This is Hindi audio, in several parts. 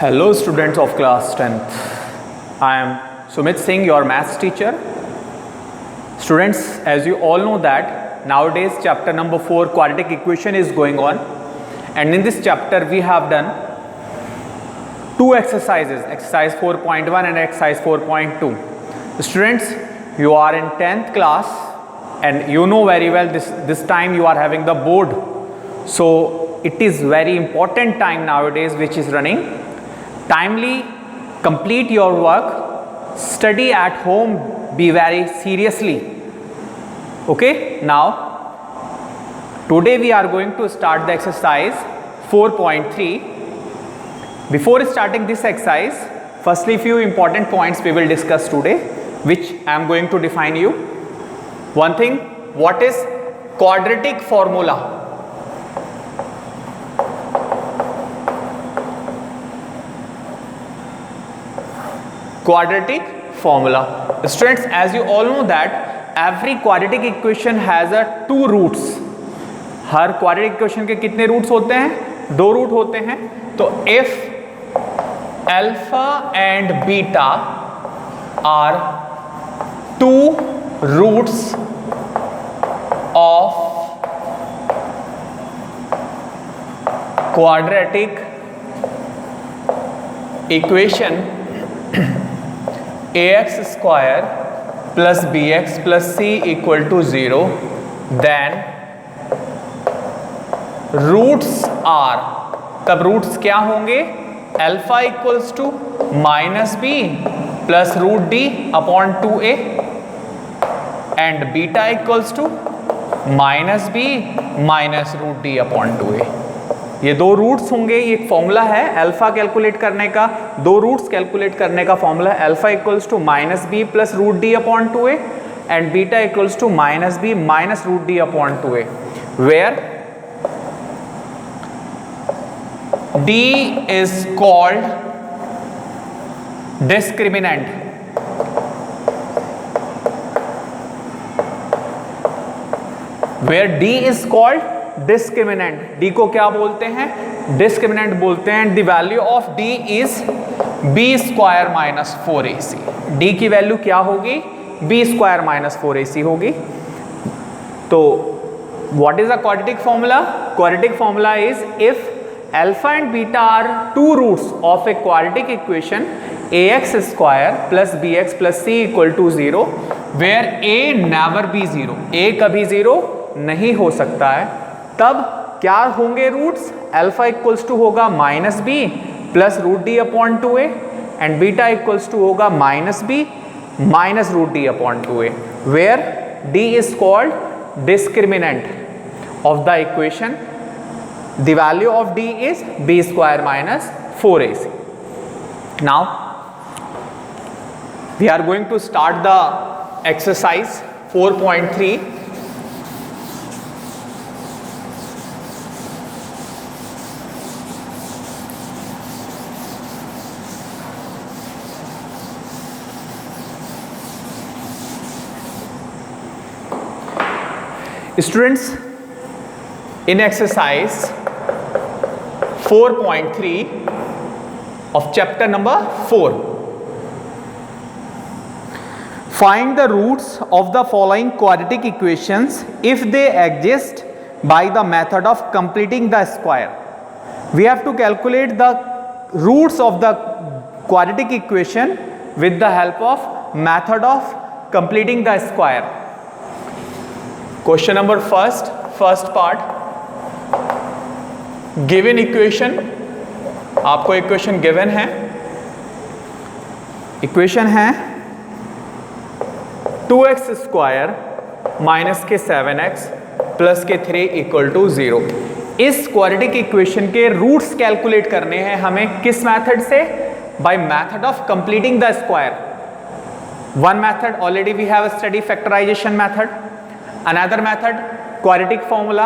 Hello students of class 10th. I am Sumit Singh, your maths teacher. Students, as you all know that nowadays chapter number 4 quadratic equation is going on, and in this chapter we have done two exercises, exercise 4.1 and exercise 4.2. Students, you are in 10th class and you know very well this time you are having the board. So it is very important time nowadays which is running. Timely complete your work, study at home, be very seriously. Okay, now today we are going to start the exercise 4.3. Before starting this exercise, firstly few important points we will discuss today, which I am going to define you. One thing, what is quadratic formula? Quadratic formula. Students, as you all know that every quadratic equation has a two roots. Her quadratic equation के कितने roots होते हैं? दो root होते हैं. तो if alpha and beta are two roots of quadratic equation ax square plus bx plus c equal to 0, then roots are, तब roots क्या होंगे? Alpha equals to minus B plus root D upon 2a and beta equals to minus B minus root D upon 2a. ये दो रूट्स होंगे. ये एक फॉर्मूला है अल्फा कैलकुलेट करने का, दो रूट्स कैलकुलेट करने का फॉर्मूला है. Alpha equals to minus B plus root D upon 2a and beta equals to minus B minus root D upon 2a, where d is called discriminant. Where d is called discriminant. d को क्या बोलते हैं? Discriminant बोलते हैं. The value of d is b square minus 4ac. d की वैल्यू क्या होगी? b square minus 4ac होगी. तो what is the quadratic formula? Quadratic formula is if alpha and beta are two roots of a quadratic equation ax square plus bx plus c equal to 0, where a never be 0. a कभी 0 नहीं हो सकता है. तब क्या होंगे रूट्स? अल्फा इक्वल्स टू होगा minus B plus root D upon 2a and beta equals to होगा minus B minus root D upon 2a, where d is called discriminant of the equation. The value of d is b square minus 4ac. Now we are going to start the exercise 4.3. Students, in exercise 4.3 of chapter number 4, find the roots of the following quadratic equations if they exist by the method of completing the square. We have to calculate the roots of the quadratic equation with the help of method of completing the square. Question number first part, given equation. आपको इक्वेशन गिवन है. इक्वेशन है 2x स्क्वायर माइनस के 7x प्लस के 3 इक्वल टू 0. इस क्वाड्रेटिक इक्वेशन के रूट्स कैलकुलेट करने हैं हमें. किस मेथड से? By method of completing the square. One method already we have study, factorization method. Another method quadratic formula,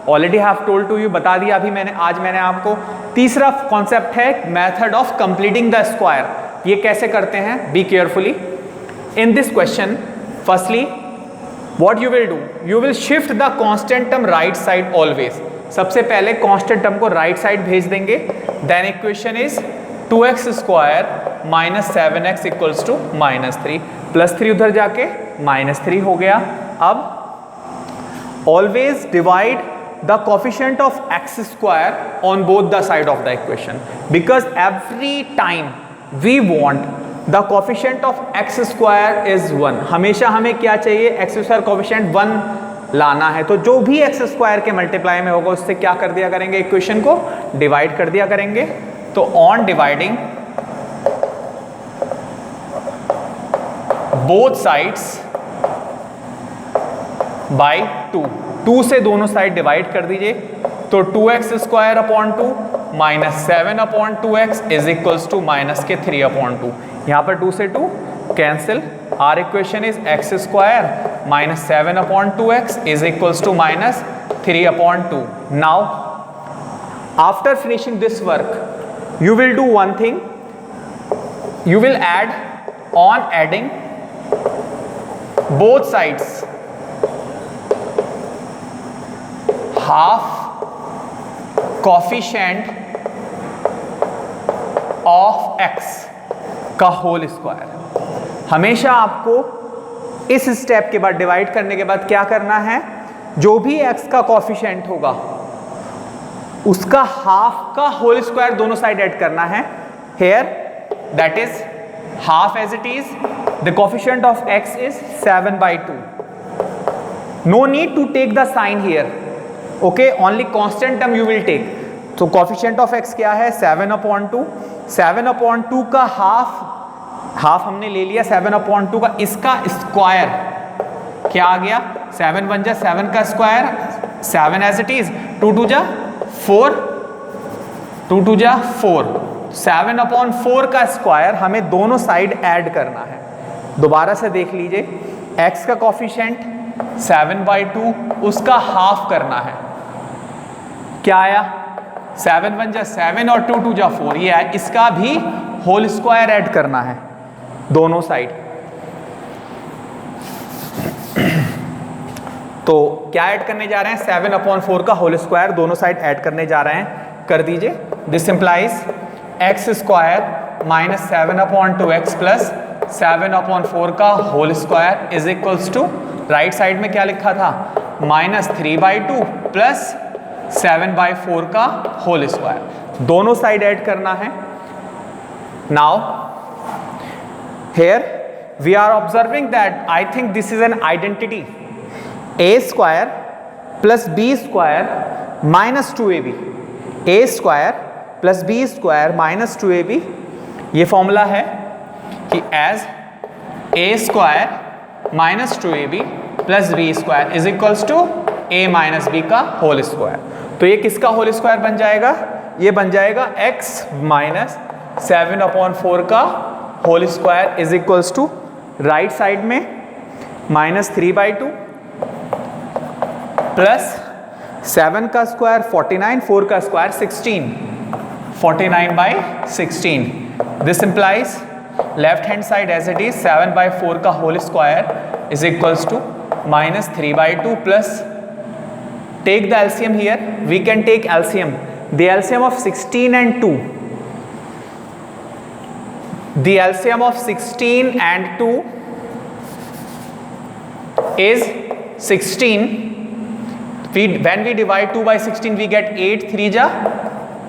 already have told to you, बता दिया अभी मैंने, आज मैंने आपको. तीसरा कॉन्सेप्ट है method of completing the square. ये कैसे करते हैं? Be carefully. In this question firstly what you will do, you will shift the constant term right side always. सबसे पहले कांस्टेंट टर्म को राइट साइड भेज देंगे. Then equation is 2x square minus 7x equals to -3, +3 उधर जाके -3 हो गया। अब always divide the coefficient of x square on both the side of the equation, because every time we want the coefficient of x square is 1। हमेशा हमें क्या चाहिए, x स्क्वायर कोफिशिएंट 1 लाना है। तो जो भी x स्क्वायर के मल्टीप्लाई में होगा उससे क्या कर दिया करेंगे, इक्वेशन को डिवाइड कर दिया करेंगे। तो on dividing both sides by 2 से दोनों साइड डिवाइड कर दीजिए। तो 2x square upon 2 minus 7 upon 2x is equals to minus के 3 अपॉन 2। यहाँ पर 2 से 2 cancel. Our equation is x square minus 7 upon 2x is equals to minus 3 upon 2। Now after finishing this work you will do one thing, you will add, on adding both sides half coefficient of x का होल स्क्वायर। हमेशा आपको इस स्टेप के बाद डिवाइड करने के बाद क्या करना है, जो भी x का कोफिशिएंट होगा उसका हाफ का होल स्क्वायर दोनों साइड ऐड करना है। Here that is half as it is, the coefficient of x is 7/2। No need to take the sign here, okay, only constant term you will take. तो कोफिशिएंट ऑफ x क्या है, 7/2। 7/2 का हाफ हमने ले लिया 7/2 का, इसका स्क्वायर क्या आ गया, 7 बन जा 7 का स्क्वायर 7 एज इट इज, 2 2 जा 4, 2 2 जा 4, 7/4 का स्क्वायर हमें दोनों साइड ऐड करना है। दोबारा से देख लीजिए, x का कोफिशिएंट 7/2, उसका हाफ करना है, क्या आया 7 बन जा 7 और 2 2 जा 4, ये है, इसका भी होल स्क्वायर ऐड करना है दोनों साइड। तो क्या ऐड करने जा रहे हैं, 7/4 का होल स्क्वायर दोनों साइड ऐड करने जा रहे हैं, कर दीजिए। This implies x square minus 7/2x plus 7/4 का whole square is equals to, right side में क्या लिखा था, -3/2 प्लस 7/4 का होल स्क्वायर, दोनों साइड ऐड करना है। Now here we are observing that I think this is an identity, a square plus b square minus 2ab, a square plus b square minus 2ab, ये फॉर्मूला है कि as a square minus 2ab plus b square is equals to a minus b का होल स्क्वायर। तो ये किसका होल स्क्वायर बन जाएगा, ये बन जाएगा x माइनस 7/4 का whole square is equals to, right side में -3/2 प्लस 7 का स्क्वायर 49, 4 का square 16, 49/16। This implies left hand side as it is 7/4 का whole square is equals to -3/2 plus, take the LCM here, we can take LCM, the LCM of 16 and 2, the LCM of 16 and 2 is 16. When we divide 2 by 16 we get 8 3 ja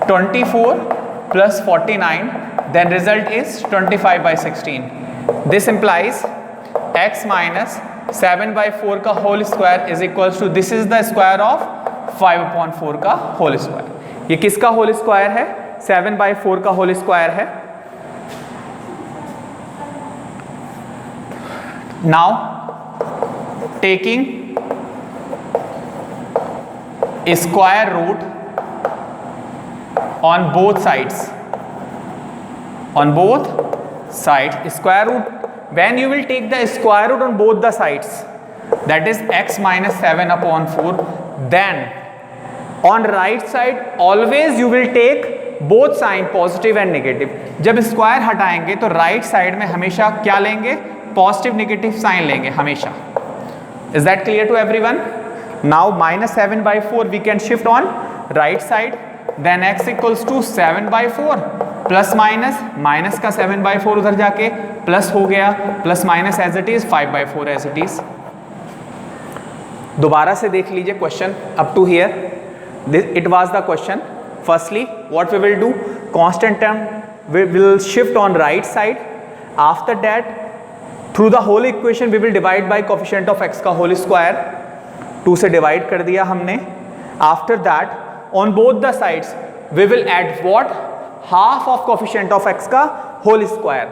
24 plus 49, then result is 25/16. This implies x minus 7/4 का whole square is equals to, this is the square of 5/4 का whole square। ये किसका whole square है, 7/4 का whole square है। Now taking a square root on both sides, square root, when you will take the square root on both the sides, that is x minus 7/4, then on right side always you will take both sign positive and negative। जब स्क्वायर हटाएंगे तो राइट साइड में हमेशा क्या लेंगे, पॉजिटिव नेगेटिव साइन लेंगे हमेशा। Is that clear to everyone? Now -7/4 we can shift on right side, then x equals to 7/4 plus minus, minus का 7/4 उधर जाके प्लस हो गया, plus minus as it is, 5/4 as it is. दोबारा से देख लीजिए question up to here. It was the question. Firstly what we will do, constant term we will shift on right side. After that through the whole equation we will divide by coefficient of x का whole square, 2 से divide कर दिया हमने। After that on both the sides we will add what, half of coefficient of x का whole square,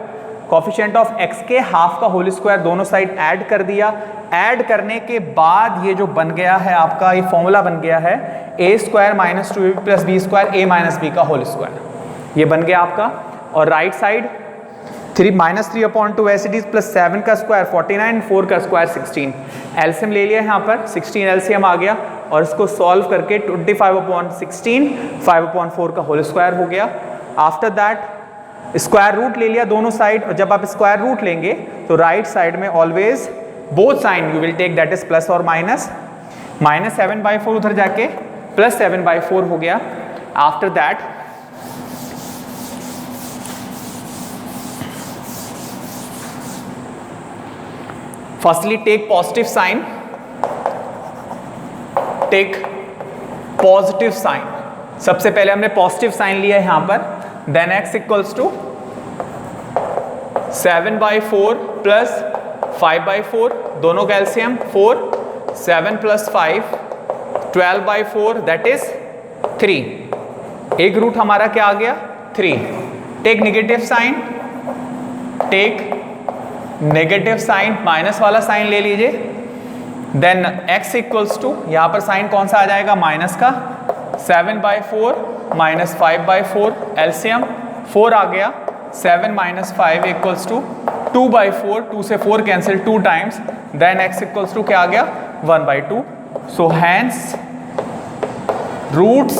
coefficient of x के half का whole square दोनों साइड ऐड कर दिया। ऐड करने के बाद ये जो बन गया है आपका, ये फॉर्मूला बन गया है a square minus 2ab plus b square a minus b का होल स्क्वायर, ये बन गया आपका। और right side 3 minus 3/2 as it is plus 7 का स्क्वायर 49, 4 का स्क्वायर 16, एलसीएम ले लिया यहाँ पर 16 एलसीएम आ गया। और इसको सॉल्व करके 25/16 5/4 का होल स्क्वायर हो गया। आफ्टर दैट स्क्वायर रूट ले लिया दोनों साइड, और जब आप स्क्वायर रूट लेंगे तो राइट साइड में always both sign you will take that is plus और माइनस, माइनस 7/4 उधर जाके प्लस 7/4 हो गया। After that firstly take positive sign, take positive sign. सबसे पहले हमने पॉजिटिव साइन लिया है यहां पर, then x equals to 7/4 plus 5/4, दोनों का एलसीएम 4, 7 प्लस 5 12/4 दैट इज 3। एक रूट हमारा क्या आ गया 3। Take negative sign, take negative sign, minus वाला साइन ले लीजिए। देन x इक्वल्स टू, यहां पर साइन कौन सा आ जाएगा माइनस का, 7/4 माइनस 5/4 एलसीएम 4 आ गया, 7 माइनस 5 इक्वल्स टू 2/4, 2 से 4 cancel 2 times, then x equals to क्या आ गया 1/2। सो हैंस रूट्स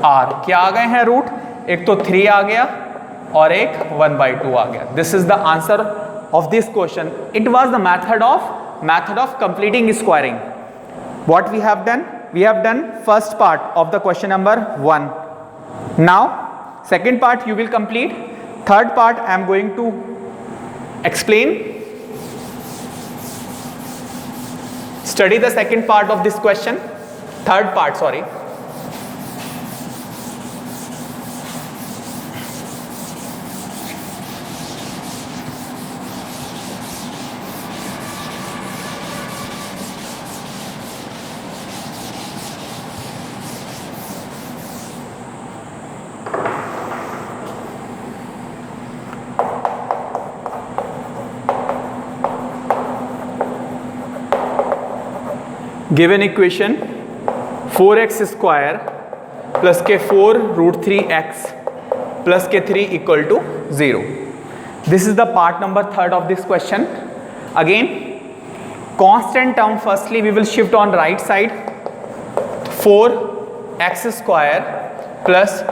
आर, क्या आ गए हैं रूट, एक तो 3 आ गया और एक 1/2 आ गया। This is the answer of this question. It was the method of completing squaring. What we have done? We have done first part of the question number 1. Now second part you will complete. Third part I am going to explain. Study the second part of this question. Third part, sorry. Given equation 4x square plus के 4 रूट 3x प्लस के 3 equal to 0। This is the part number 3 of this question. Again constant term, firstly we will shift on right side, 4x square plus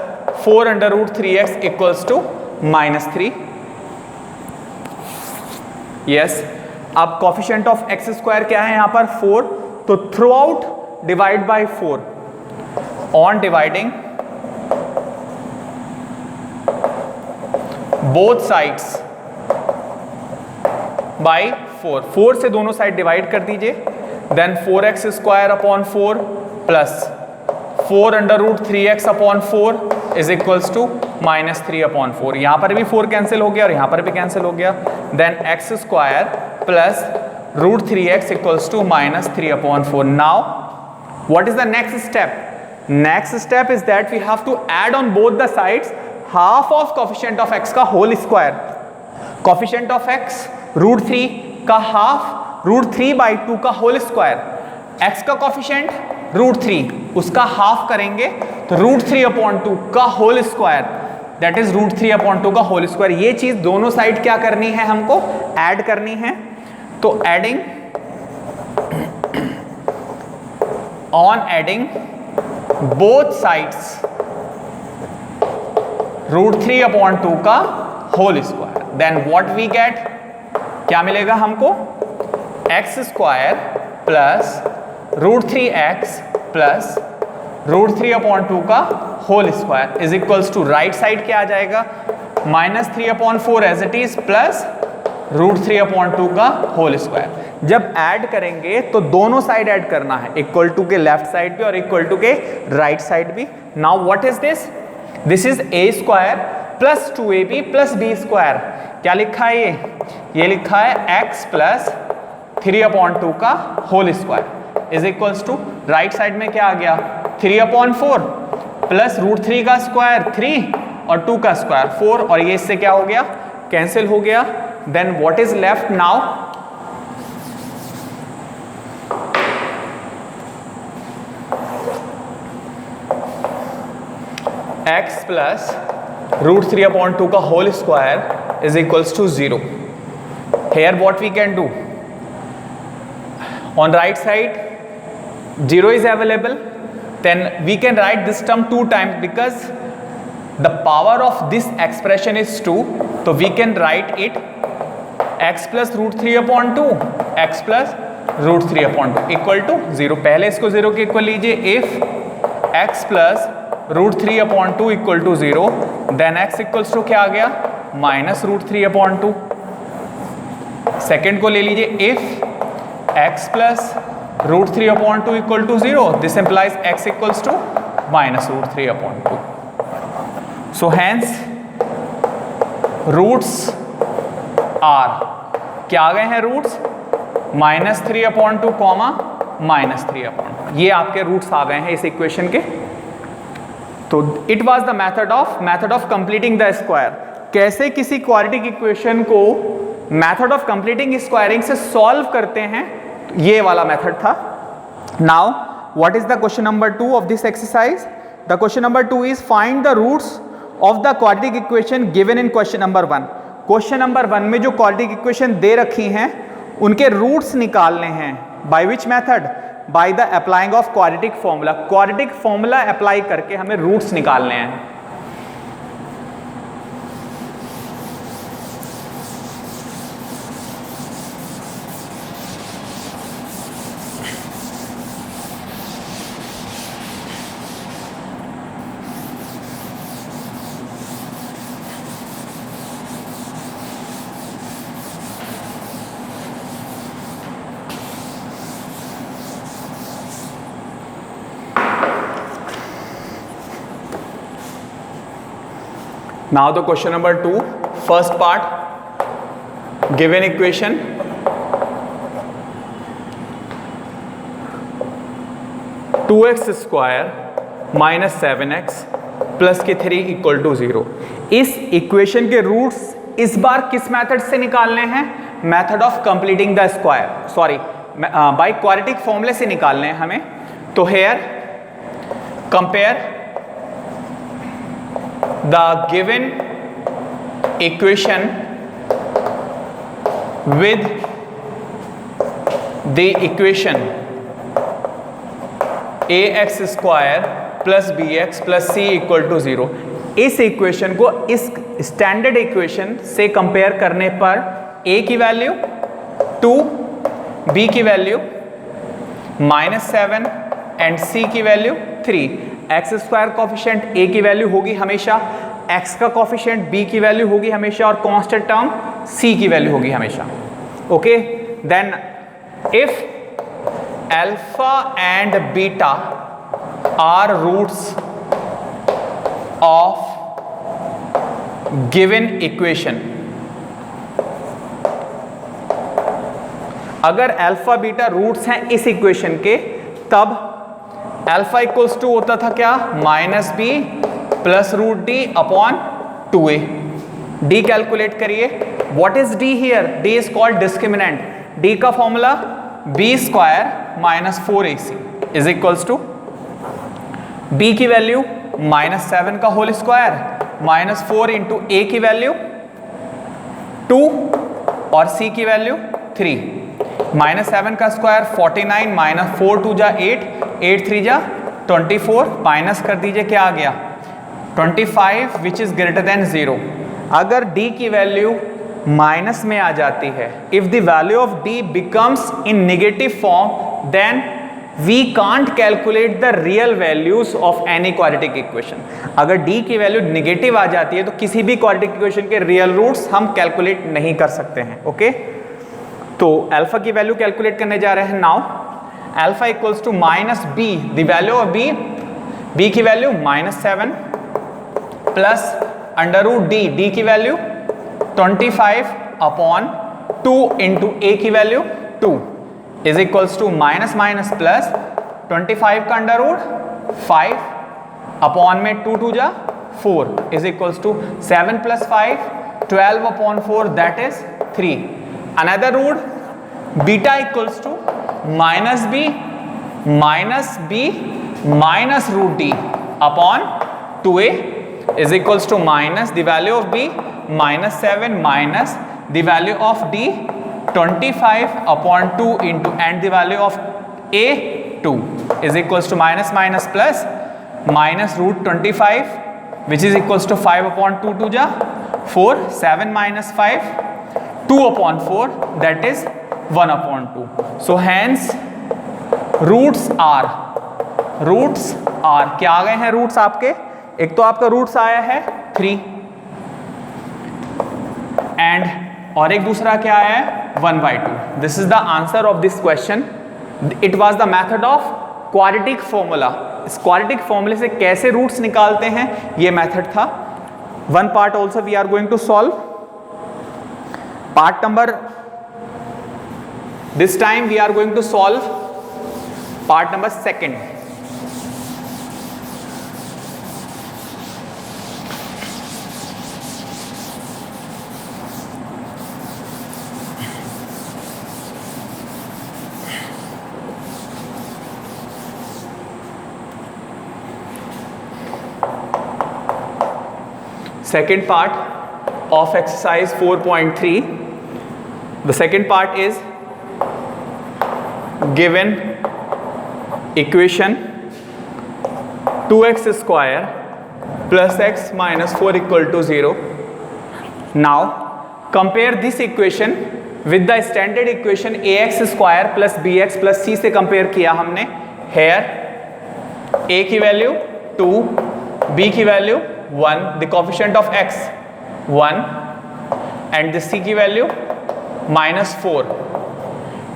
4 under root 3x equals to -3। Yes, अब कोफिशिएंट ऑफ x स्क्वायर क्या है यहां पर 4, तो throughout divide by 4, on dividing both sides by 4, 4 से दोनों साइड डिवाइड कर दीजिए। Then 4x square upon 4 plus 4 under root 3x upon 4 is equals to -3/4। यहां पर भी 4 कैंसिल हो गया और यहां पर भी कैंसिल हो गया। Then x square plus root 3x equals to -3/4. Now what is the next step? Next step is that we have to add on both the sides half of coefficient of x का whole square. Coefficient of x root 3 का half root 3/2 का whole square. x का coefficient root 3, उसका half करेंगे तो root 3/2 का whole square, that is root 3/2 का whole square। ये चीज दोनों साइड क्या करनी है हमको ऐड करनी है। तो adding, on adding both sides root 3/2 का whole square, then what we get, क्या मिलेगा हमको x square plus root 3x plus root 3/2 का whole square is equals to right side क्या आ जाएगा, -3/4 एज इट इज प्लस √3/2 का होल स्क्वायर। जब ऐड करेंगे तो दोनों साइड ऐड करना है, इक्वल टू के लेफ्ट साइड भी और इक्वल टू के राइट साइड भी। Now what is this, this is a square plus 2ab plus b square. क्या लिखा है ये लिखा है x प्लस 3/2 का whole square is equals to right side में क्या आ गया 3/4 प्लस √3 का स्क्वायर 3 और 2 का स्क्वायर 4 और ये इससे क्या हो गया, कैंसिल हो गया। Then what is left now, x plus √3/2 का whole square is equals to 0। Here what we can do, on right side 0 is available, then we can write this term 2 times because the power of this expression is 2, so we can write it x plus √3/2 x plus √3/2 equal to 0। पहले इसको 0 के इक्वल लीजिए, if x plus √3/2 equal to 0 then x equals to क्या आ गया -√3/2। सेकेंड को ले लीजिए, if x plus √3/2 equal to 0 this implies x equals to -√3/2। so hence roots are क्या आ गए हैं रूट्स -3/2 कॉमा -3/2, ये आपके रूट्स आ गए हैं इस इक्वेशन के। तो it was the method of completing the square. कैसे किसी क्वाड्रेटिक इक्वेशन को मेथड ऑफ कंप्लीटिंग स्क्वायरिंग से सॉल्व करते हैं, ये वाला मेथड था। Now what is the question number 2 of this exercise, the question number 2 is find the roots of the quadratic equation given in question number 1। Question number 1 में जो क्वाड्रेटिक इक्वेशन दे रखी हैं उनके रूट्स निकालने हैं। By which method, by the applying of quadratic formula. Quadratic formula apply करके हमें रूट्स निकालने हैं। Now the question number 2, first part, given equation (2x² - 7x + 3 = 0). इस इक्वेशन के रूट्स इस बार किस मेथड से निकालने हैं, method of completing the square, sorry by quadratic फॉर्मूले से निकालने हैं हमें। तो here compare the given equation with the equation ax² plus bx plus c equal to 0। इस इक्वेशन को इस स्टैंडर्ड इक्वेशन से कंपेयर करने पर a की वैल्यू 2, b की वैल्यू -7 एंड c की वैल्यू 3। x² कोफिशिएंट a की वैल्यू होगी हमेशा, x का कोफिशिएंट b की वैल्यू होगी हमेशा और कांस्टेंट टर्म c की वैल्यू होगी हमेशा। Okay, then if alpha and beta are roots of given equation, अगर अल्फा बीटा रूट्स हैं इस इक्वेशन के, तब अल्फा इक्वल्स टू होता था क्या -b plus √d/2a। d calculate करिए, what is d here, d is called discriminant. d का formula b² - 4ac is equals to b की वैल्यू -7 का होल स्क्वायर -4 इंटू a की वैल्यू 2 और c की वैल्यू 3। -7 का स्क्वायर 49 -4 2 जा 8 8 3 जा 24, माइनस कर दीजिए क्या आ गया 25 विच इज ग्रेटर देन 0। अगर d की वैल्यू माइनस में आ जाती है, if the value of d becomes in negative form, then we can't calculate the real values of any quadratic equation. अगर डी की वैल्यू निगेटिव आ जाती है तो किसी भी क्वाड्रेटिक इक्वेशन के रियल रूट्स हम कैलकुलेट नहीं कर सकते हैं। ओके, तो अल्फा की वैल्यू कैलकुलेट करने जा रहे हैं now. Alpha equals to minus B, the value of B की value -7 plus under root D की वैल्यू 25 अपॉन 2 इंटू ए की value 2 is equals to minus minus plus 25 का अंडर रूट 5 अपॉन में 2 2 जा 4 is equals to 7 plus 5 12 upon 4 that is 3। Another root beta equals to minus B minus root D upon 2a is equals to minus the value of b -7 minus the value of d 25 upon 2 into and the value of a 2 is equals to minus minus plus minus root 25 which is equals to 5 upon 2 2 ja 4 7 minus 5 2 upon 4 that is 1 upon 2. So hence roots are क्या आ गए हैं रूट्स आपके? एक तो आपका रूट्स आया है 3 एंड और एक दूसरा क्या आया है 1/2। This is the answer of this question. It was the method of quadratic formula. इस क्वाड्रेटिक फॉर्मूले से कैसे रूट्स निकालते हैं ये मेथड था। One part also we are going to solve. Part number this time we are going to solve part number 2nd। Second part of exercise 4.3. The second part is given equation 2x square plus x minus 4 equal to 0. Now compare this equation with the standard equation ax square plus bx plus c से compare किया हमने। Here a की value 2, b की value 1, the coefficient of x 1 and the c की वैल्यू -4।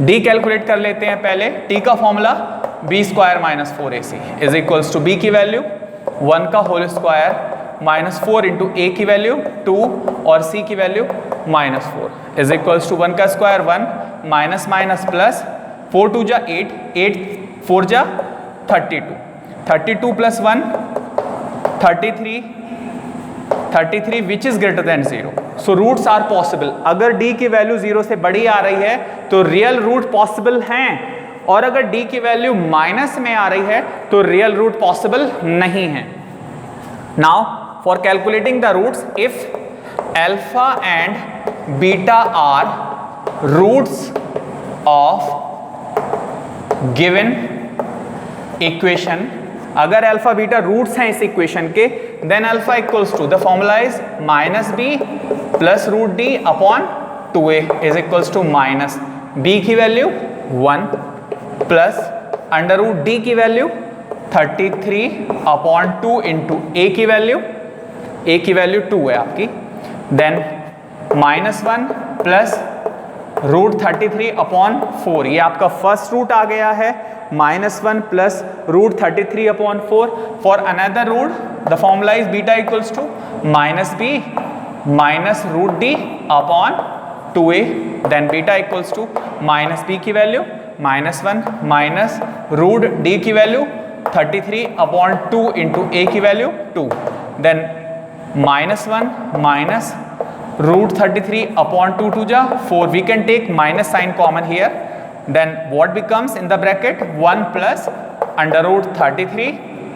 d कैलकुलेट कर लेते हैं पहले। t का formula b square minus 4ac is equals to b की वैल्यू 1 का होल स्क्वायर -4 इंटू a की वैल्यू 2 और c की वैल्यू -4 इज इक्वल्स टू 1 का स्क्वायर 1 माइनस माइनस प्लस 4 2 जा 8 8 4 जा 32 32 plus 1 33 which is greater than 0। So roots are possible. अगर d की वैल्यू 0 से बड़ी आ रही है तो रियल रूट पॉसिबल हैं, और अगर d की वैल्यू माइनस में आ रही है तो रियल रूट पॉसिबल नहीं है। Now for calculating the roots, if alpha and beta are roots of given equation, अगर अल्फा बीटा रूट्स हैं इस इक्वेशन के, then alpha equals to the formula is -b plus root d upon 2a is equals to minus b की value 1 plus under root d की वैल्यू 33 अपॉन 2 इंटू a की वैल्यू 2 है आपकी, देन -1 प्लस रूट 33 अपॉन 4, ये आपका फर्स्ट रूट आ गया है। -1 plus root 33 upon 4। For another root the formula is beta equals to -b minus root d upon 2a, then beta equals to -b की वैल्यू -1 माइनस रूट d की वैल्यू 33 अपॉन 2 इंटू a की value 2, then -1 minus root 33 upon 2 2 जा 4, we can take minus sign common here, then what becomes in the bracket 1 plus under root 33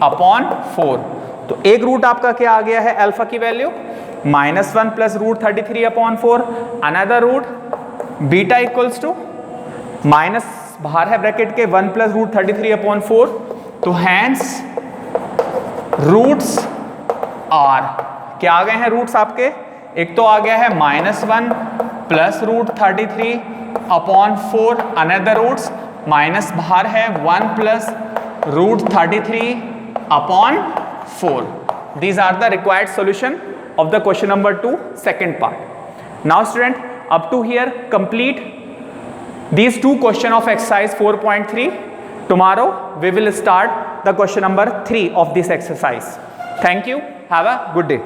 upon 4। तो एक रूट आपका क्या आ गया है अल्फा की value -1 plus root 33 upon 4। Another root beta equals to minus बाहर है ब्रैकेट के 1 प्लस रूट 33 अपॉन 4। तो हैंस रूट्स आर क्या आ गए हैं रूट्स आपके? एक तो आ गया है -1 plus root 33 upon 4, another roots minus बाहर है 1 plus √33 upon 4. These are the required solution of the question number 2 second part. Now student, up to here complete these two question of exercise 4.3. Tomorrow we will start the question number 3 of this exercise. Thank you. Have a good day.